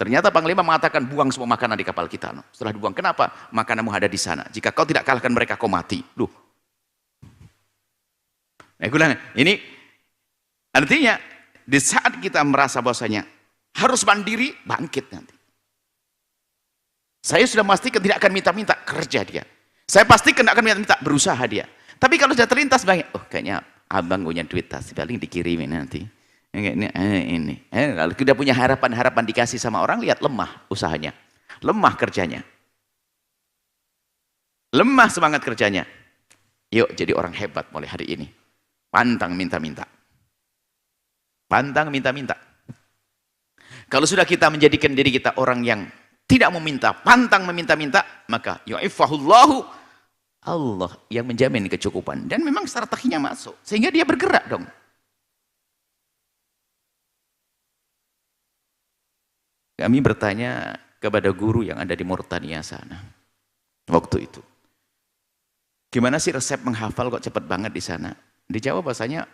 Ternyata panglima mengatakan, buang semua makanan di kapal kita. Setelah dibuang, kenapa? Makananmu ada di sana. Jika kau tidak kalahkan mereka, kau mati. Loh. Ini artinya, di saat kita merasa bahwasanya harus mandiri, bangkit nanti. Saya sudah pastikan tidak akan minta-minta, kerja dia. Saya pastikan tidak akan minta-minta, berusaha dia. Tapi kalau sudah terlintas banyak, oh kayaknya abang punya duit, tas paling dikirimin nanti. Ini. Kalau sudah punya harapan dikasih sama orang, lihat lemah usahanya, lemah kerjanya, lemah semangat kerjanya. Yuk jadi orang hebat mulai hari ini. Pantang minta-minta. Pantang minta-minta. Kalau sudah kita menjadikan diri kita orang yang tidak meminta, pantang meminta-minta, maka yu'iffahullahu, Allah yang menjamin kecukupan. Dan memang strateginya masuk, sehingga dia bergerak dong. Kami bertanya, kepada guru yang ada di Mauritania sana. Waktu itu. Gimana sih resep menghafal kok cepat banget di sana? Dijawab bahasanya,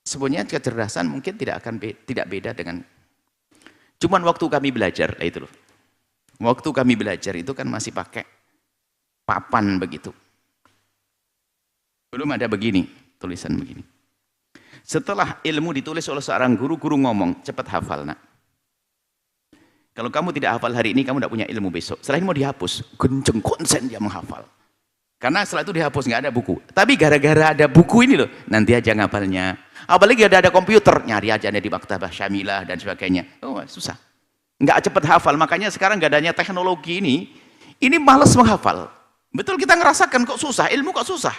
sebenarnya kecerdasan mungkin tidak beda dengan, cuman waktu kami belajar, itu loh. Waktu kami belajar itu kan masih pakai papan begitu. Belum ada begini, tulisan begini. Setelah ilmu ditulis oleh seorang guru, guru ngomong, cepat hafal nak. Kalau kamu tidak hafal hari ini, kamu tidak punya ilmu besok. Setelah ini mau dihapus, kenceng konsen dia menghafal. Karena setelah itu dihapus, nggak ada buku. Tapi gara-gara ada buku ini loh, nanti aja ngapalnya. Apalagi ada komputer, nyari aja ada di maktabah Syamilah dan sebagainya. Oh, susah. Nggak cepat hafal, makanya sekarang nggak adanya teknologi ini malas menghafal. Betul kita ngerasakan kok susah, ilmu kok susah.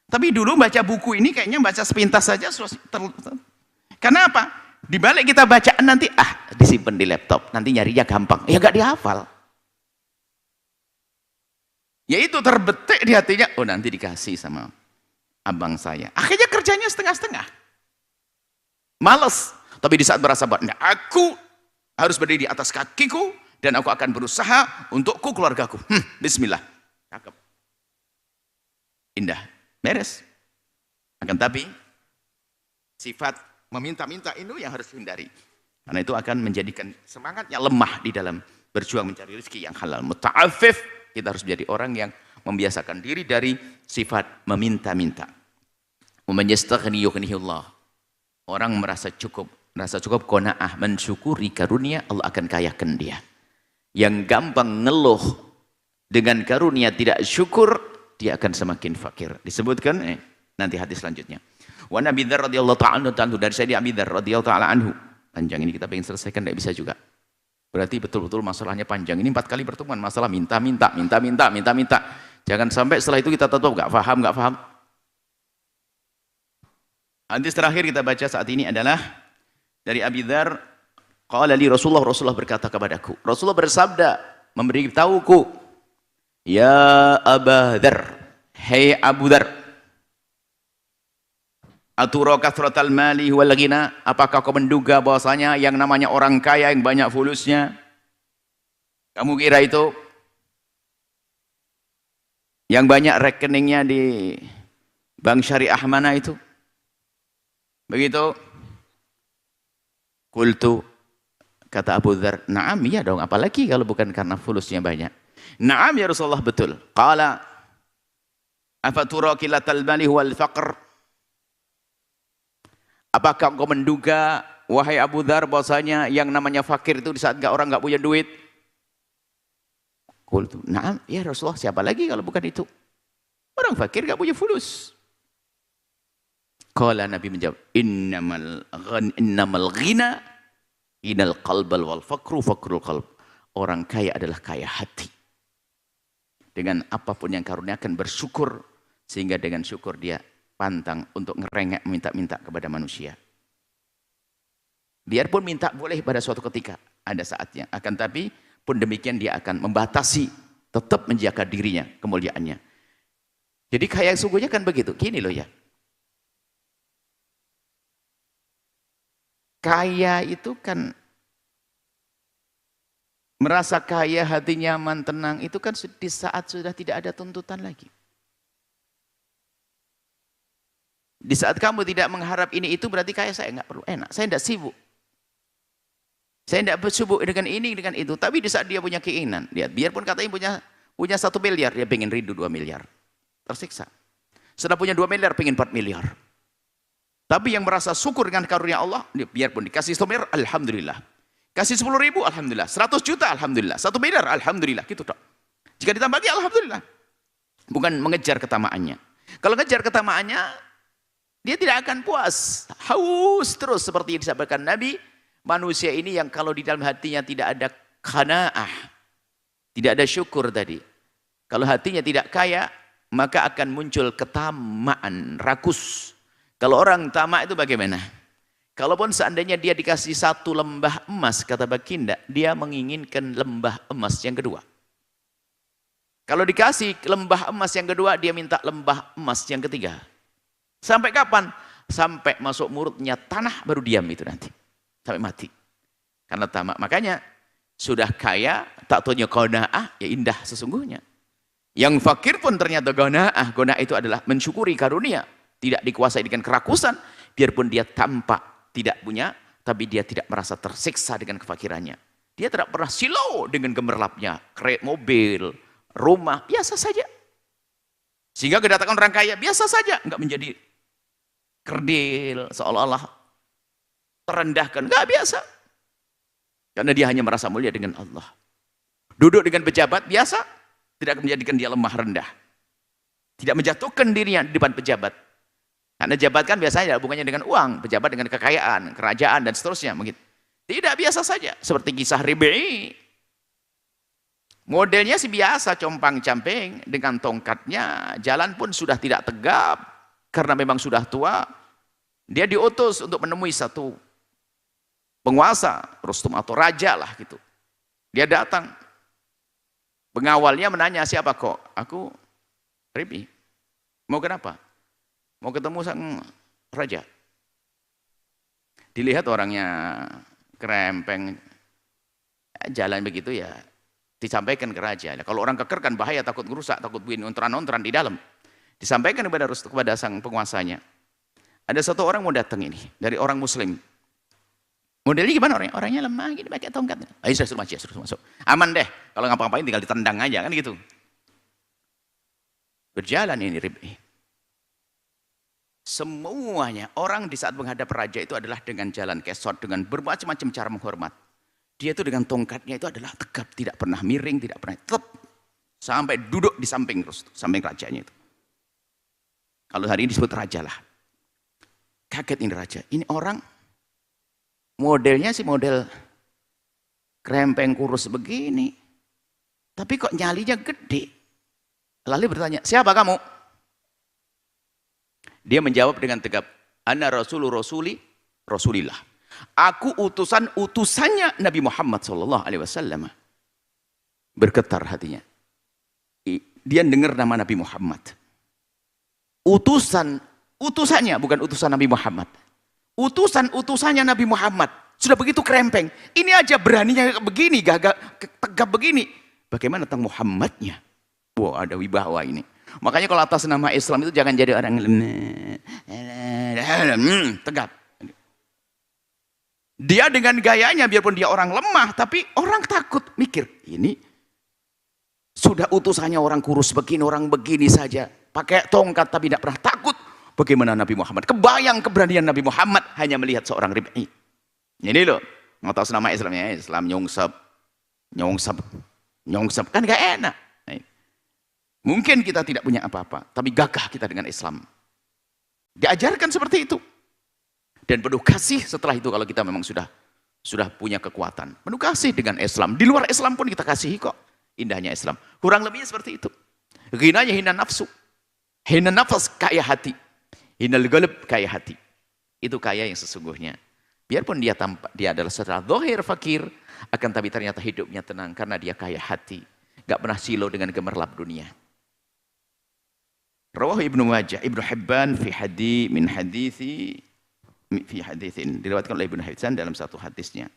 Tapi dulu baca buku ini kayaknya baca sepintas saja. Karena apa? Di balik kita bacaan nanti, disimpan di laptop, nanti nyarinya gampang. Ya nggak dihafal. Ya itu terbetik di hatinya, oh nanti dikasih sama abang saya. Akhirnya kerjanya setengah-setengah. Males. Tapi di saat merasa bahwa aku harus berdiri di atas kakiku dan aku akan berusaha untukku, keluargaku. Bismillah. Cakep. Indah. Beres. Akan tapi sifat meminta-minta itu yang harus dihindari. Karena itu akan menjadikan semangatnya lemah di dalam berjuang mencari rezeki yang halal. Muta'afif. Kita harus menjadi orang yang membiasakan diri dari sifat meminta-minta. Allah. Orang merasa cukup qanaah, mensyukuri karunia, Allah akan kayakan dia. Yang gampang ngeluh dengan karunia tidak syukur, dia akan semakin fakir. Disebutkan nanti hadis selanjutnya. Wa Nabi Dzar radhiyallahu ta'ala anhu, dari Sayyidina Abi Dzar radhiyallahu ta'ala anhu. Panjang ini kita pengen selesaikan, tidak bisa juga. Berarti betul-betul masalahnya panjang. Ini 4 kali pertemuan masalah minta. Jangan sampai setelah itu kita tetap nggak paham. Hadis terakhir kita baca saat ini adalah dari Abi Dzar, qala li Rasulullah berkata kepadaku. Rasulullah bersabda, memberitahuku, ya Aba Dzar, hai Abu Dzar, atura kathratal mali wal ghina, apakah kau menduga bahwasanya yang namanya orang kaya yang banyak fulusnya, kamu kira itu yang banyak rekeningnya di bank syariah mana itu? Begitu? Qultu, kata Abu Dzar, na'am, iya dong, apalagi kalau bukan karena fulusnya banyak. Na'am ya Rasulullah, betul. Qala afatura kilatal mali wal faqr, apakah kau menduga, wahai Abu Dzar, bahwasanya yang namanya fakir itu di saat orang nggak punya duit? Qultu, na'am, ya Rasulullah, siapa lagi kalau bukan itu? Orang fakir nggak punya fulus. Qala, Nabi menjawab, innamal ghina inal qalbal wal faqru faqrul qalb. Orang kaya adalah kaya hati. Dengan apapun yang karunia akan bersyukur, sehingga dengan syukur dia pantang untuk ngerengek minta-minta kepada manusia. Biarpun minta boleh pada suatu ketika, ada saatnya. Akan tapi pun demikian dia akan membatasi, tetap menjaga dirinya, kemuliaannya. Jadi kaya yang sungguhnya kan begitu. Gini loh ya. Kaya itu kan merasa kaya, hati nyaman, tenang, itu kan di saat sudah tidak ada tuntutan lagi. Di saat kamu tidak mengharap ini itu, berarti kaya saya nggak perlu, enak, saya tidak sibuk. Saya tidak bersibuk dengan ini, dengan itu. Tapi di saat dia punya keinginan, lihat, biarpun katanya punya 1 miliar, dia pengen rindu 2 miliar. Tersiksa. Setelah punya 2 miliar, pengen 4 miliar. Tapi yang merasa syukur dengan karunia Allah, biarpun dikasih 1 miliar, alhamdulillah. Kasih 10.000, alhamdulillah. 100 juta, alhamdulillah. 1 miliar, alhamdulillah. Gitu dok. Jika ditambah lagi, alhamdulillah. Bukan mengejar ketamaannya. Kalau ngejar ketamaannya, dia tidak akan puas. Haus terus seperti yang disampaikan Nabi. Manusia ini yang kalau di dalam hatinya tidak ada qanaah, tidak ada syukur tadi. Kalau hatinya tidak kaya, maka akan muncul ketamaan, rakus. Kalau orang tamak itu bagaimana? Kalaupun seandainya dia dikasih 1 lembah emas, kata baginda, dia menginginkan lembah emas yang kedua. Kalau dikasih lembah emas yang kedua, dia minta lembah emas yang ketiga. Sampai kapan? Sampai masuk mulutnya tanah baru diam itu nanti. Sampai mati. Karena tamak. Makanya Sudah kaya, tak taunya qanaah, ya indah sesungguhnya. Yang fakir pun ternyata qanaah. Qanaah itu adalah mensyukuri karunia. Tidak dikuasai dengan kerakusan. Biarpun dia tampak tidak punya, tapi dia tidak merasa tersiksa dengan kefakirannya. Dia tidak pernah silau dengan gemerlapnya. Mobil, rumah, biasa saja. Sehingga kedatangan orang kaya, biasa saja. Enggak menjadi kerdil, seolah-olah terendahkan. Enggak, biasa. Karena dia hanya merasa mulia dengan Allah. Duduk dengan pejabat, biasa. Tidak akan menjadikan dia lemah rendah. Tidak menjatuhkan dirinya di depan pejabat. Karena jabat kan biasanya hubungannya dengan uang. Pejabat dengan kekayaan, kerajaan, dan seterusnya. Begitu. Tidak, biasa saja. Seperti kisah Rib'i. Modelnya sih biasa, compang-camping. Dengan tongkatnya, jalan pun sudah tidak tegap. Karena memang sudah tua. Dia diutus untuk menemui satu penguasa, Rustum atau raja lah gitu. Dia datang. Pengawalnya menanya, siapa kok? Aku Rib'i. Mau kenapa? Mau ketemu sang raja. Dilihat orangnya kerempeng, jalan begitu ya disampaikan ke raja. Kalau orang keker kan bahaya, takut merusak, takut bikin ontran-ontran di dalam. Disampaikan kepada sang penguasanya. Ada satu orang mau datang ini dari orang muslim. Modelnya gimana orangnya? Orangnya lemah gini pakai tongkat. Ayo suruh masuk. Aman deh. Kalau ngapa-ngapain tinggal ditendang aja kan gitu. Berjalan ini Rib'i. Semuanya orang di saat menghadap raja itu adalah dengan jalan kesot, dengan bermacam-macam cara menghormat. Dia itu dengan tongkatnya itu adalah tegap, tidak pernah miring, tidak pernah tetap sampai duduk di samping rajanya itu. Kalau hari ini disebut raja lah. Kaget ini raja. Ini orang modelnya sih model krempeng kurus begini. Tapi kok nyalinya gede. Lalu bertanya, siapa kamu? Dia menjawab dengan tegap, ana rasulillah. Aku utusannya Nabi Muhammad SAW. Bergetar hatinya. Dia dengar nama Nabi Muhammad. Utusannya bukan utusan Nabi Muhammad. Utusannya Nabi Muhammad. Sudah begitu krempeng. Ini aja beraninya begini, gagak tegap begini. Bagaimana tentang Muhammadnya? Wah, ada wibawa ini. Makanya kalau atas nama Islam itu jangan jadi orang tegap. Dia dengan gayanya biarpun dia orang lemah, tapi orang takut mikir, ini sudah utusannya orang kurus begini, orang begini saja, pakai tongkat tapi tidak pernah takut. Bagaimana Nabi Muhammad? Kebayang keberanian Nabi Muhammad hanya melihat seorang Rib'i. Ini loh, atas nama Islamnya, Islam nyongsep kan gak enak. Mungkin kita tidak punya apa-apa, tapi gagah kita dengan Islam. Diajarkan seperti itu. Dan penuh kasih setelah itu kalau kita memang sudah punya kekuatan. Penuh kasih dengan Islam. Di luar Islam pun kita kasihi kok. Indahnya Islam. Kurang lebihnya seperti itu. Ghinanya hina nafsu. Hina nafas kaya hati. Hinal galib kaya hati. Itu kaya yang sesungguhnya. Biarpun dia adalah secara zahir fakir, akan tapi ternyata hidupnya tenang karena dia kaya hati. Gak pernah silau dengan gemerlap dunia. Rawah Ibnu Majah, Ibnu Hibban fi hadithin diriwayatkan oleh Ibnu Hibban dalam satu hadisnya.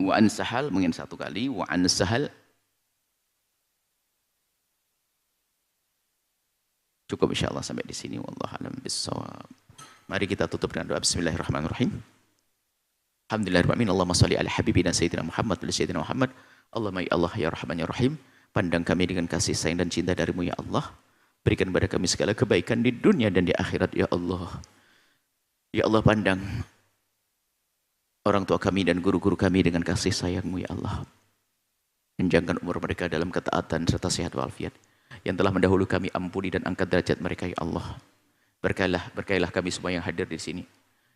Wa an Sahal mungkin satu kali, wa an Sahal. Cukup insyaallah sampai di sini, wallahu a'lam bissawab. Mari kita tutup dengan doa bismillahirrahmanirrahim. Alhamdulillahirabbil alamin, Allahumma shalli ala habibina sayyidina Muhammad wa sayyidina Muhammad. Allahumma ya Allah ya Rahman ya Rahim. Pandang kami dengan kasih sayang dan cinta darimu ya Allah. Berikan kepada kami segala kebaikan di dunia dan di akhirat ya Allah. Ya Allah, pandang orang tua kami dan guru-guru kami dengan kasih sayangmu ya Allah. Panjangkan umur mereka dalam ketaatan serta sehat walafiat. Yang telah mendahulu kami ampuni dan angkat derajat mereka ya Allah. Berkailah kami semua yang hadir di sini.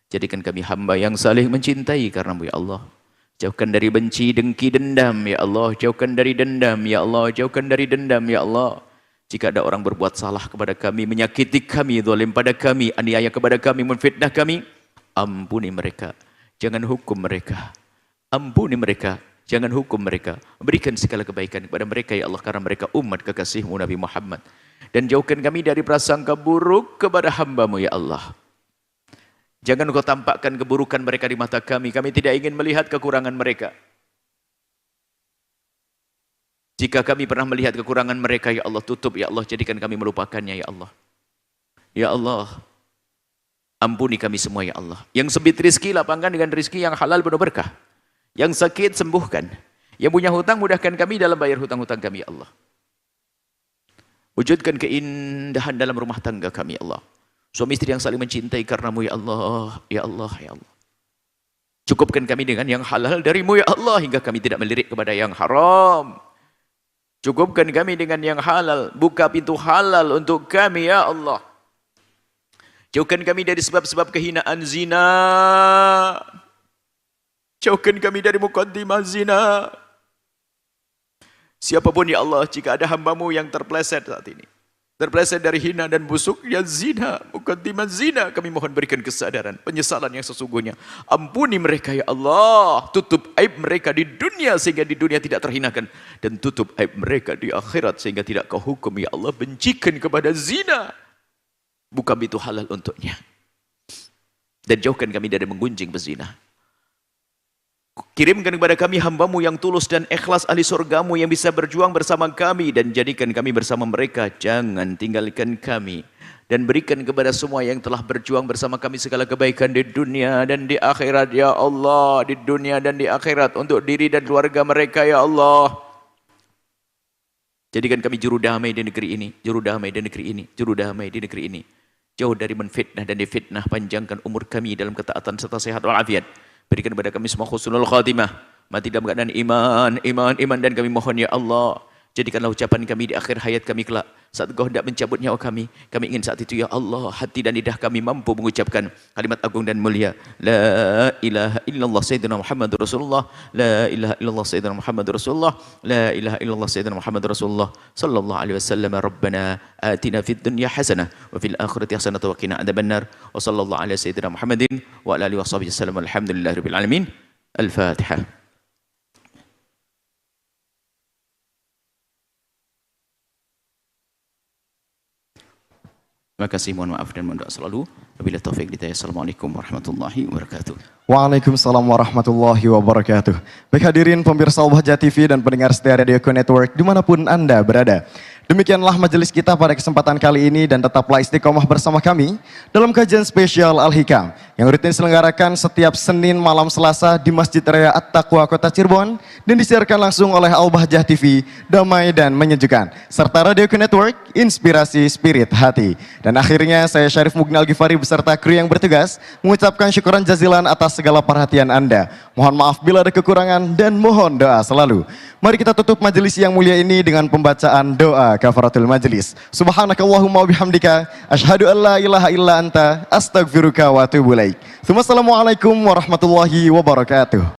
Jadikan kami hamba yang saling mencintai karenamu ya Allah. Jauhkan dari benci, dengki, dendam ya Allah. Jauhkan dari dendam ya Allah. Jauhkan dari dendam ya Allah. Jika ada orang berbuat salah kepada kami, menyakiti kami, zalim pada kami, aniaya kepada kami, menfitnah kami, ampuni mereka. Jangan hukum mereka. Ampuni mereka. Jangan hukum mereka. Berikan segala kebaikan kepada mereka ya Allah, karena mereka umat kekasihmu Nabi Muhammad. Dan jauhkan kami dari prasangka buruk kepada hambamu ya Allah. Jangan Engkau tampakkan keburukan mereka di mata kami. Kami tidak ingin melihat kekurangan mereka. Jika kami pernah melihat kekurangan mereka, ya Allah tutup, ya Allah jadikan kami melupakannya, ya Allah. Ya Allah, ampuni kami semua, ya Allah. Yang sempit rizki, lapangkan dengan rizki yang halal penuh berkah. Yang sakit, sembuhkan. Yang punya hutang, mudahkan kami dalam bayar hutang-hutang kami, ya Allah. Wujudkan keindahan dalam rumah tangga kami, ya Allah. Suami istri yang saling mencintai karenamu, ya Allah. Ya Allah, ya Allah. Cukupkan kami dengan yang halal darimu, ya Allah. Hingga kami tidak melirik kepada yang haram. Cukupkan kami dengan yang halal. Buka pintu halal untuk kami, ya Allah. Jauhkan kami dari sebab-sebab kehinaan zina. Jauhkan kami dari muqaddimah zina. Siapapun ya Allah, jika ada hambamu yang terpleset saat ini, terpleset dari hina dan busuknya zina, muqaddimah zina, kami mohon berikan kesadaran, penyesalan yang sesungguhnya. Ampuni mereka ya Allah. Tutup aib mereka di dunia sehingga di dunia tidak terhinakan. Dan tutup aib mereka di akhirat sehingga tidak kau hukum ya Allah. Bencikan kepada zina. Buka pintu halal untuknya. Dan jauhkan kami dari menggunjing pezina. Kirimkan kepada kami hambamu yang tulus dan ikhlas ahli surgamu yang bisa berjuang bersama kami dan jadikan kami bersama mereka. Jangan tinggalkan kami. Dan berikan kepada semua yang telah berjuang bersama kami segala kebaikan di dunia dan di akhirat ya Allah. Di dunia dan di akhirat untuk diri dan keluarga mereka ya Allah. Jadikan kami juru damai di negeri ini. Juru damai di negeri ini. Juru damai di negeri ini. Jauh dari menfitnah dan difitnah. Panjangkan umur kami dalam ketaatan serta sehat walafiat. Berikan kepada kami semua husnul khatimah. Mati dalam keadaan iman. Dan kami mohon ya Allah. Jadikanlah ucapan kami di akhir hayat kami kelak. Saat Engkau hendak mencabut nyawa kami. Kami ingin saat itu ya Allah. Hati dan lidah kami mampu mengucapkan kalimat agung dan mulia. La ilaha illallah Sayyidina Muhammad Rasulullah. La ilaha illallah Sayyidina Muhammad Rasulullah. La ilaha illallah Sayyidina Muhammad Rasulullah. Sallallahu alaihi wasallam. Rabbana atina fid dunya hasanah. Wa fil akhirati hasanah wa qina adzabannar. Wa sallallahu ala Sayyidina Muhammadin. Wa ala alihi wa sahbihi wasallam. Alhamdulillahi rabbil alamin. Al-Fatihah. Terima kasih, mohon maaf dan mohon doa selalu. Wabillahi taufik hidayah. Assalamualaikum warahmatullahi wabarakatuh. Waalaikumsalam warahmatullahi wabarakatuh. Baik hadirin pemirsa Al-Bahjah TV dan pendengar setia Radio Eko Network dimanapun Anda berada. Demikianlah majelis kita pada kesempatan kali ini dan tetaplah istiqomah bersama kami dalam kajian spesial Al-Hikam yang rutin diselenggarakan setiap Senin malam Selasa di Masjid Raya At-Taqwa Kota Cirebon dan disiarkan langsung oleh Al-Bahjah TV, damai dan menyejukkan, serta Radio Eko Network, inspirasi spirit hati. Dan akhirnya saya Syarif Mugnal Gifari beserta kru yang bertugas mengucapkan syukuran jazilan atas segala perhatian Anda. Mohon maaf bila ada kekurangan dan mohon doa selalu. Mari kita tutup majelis yang mulia ini dengan pembacaan doa kafaratul majelis. Subhanakallahumma wabihamdika asyhadu an la ilaha illa anta astaghfiruka wa atubu ilaik. Wassalamualaikum warahmatullahi wabarakatuh.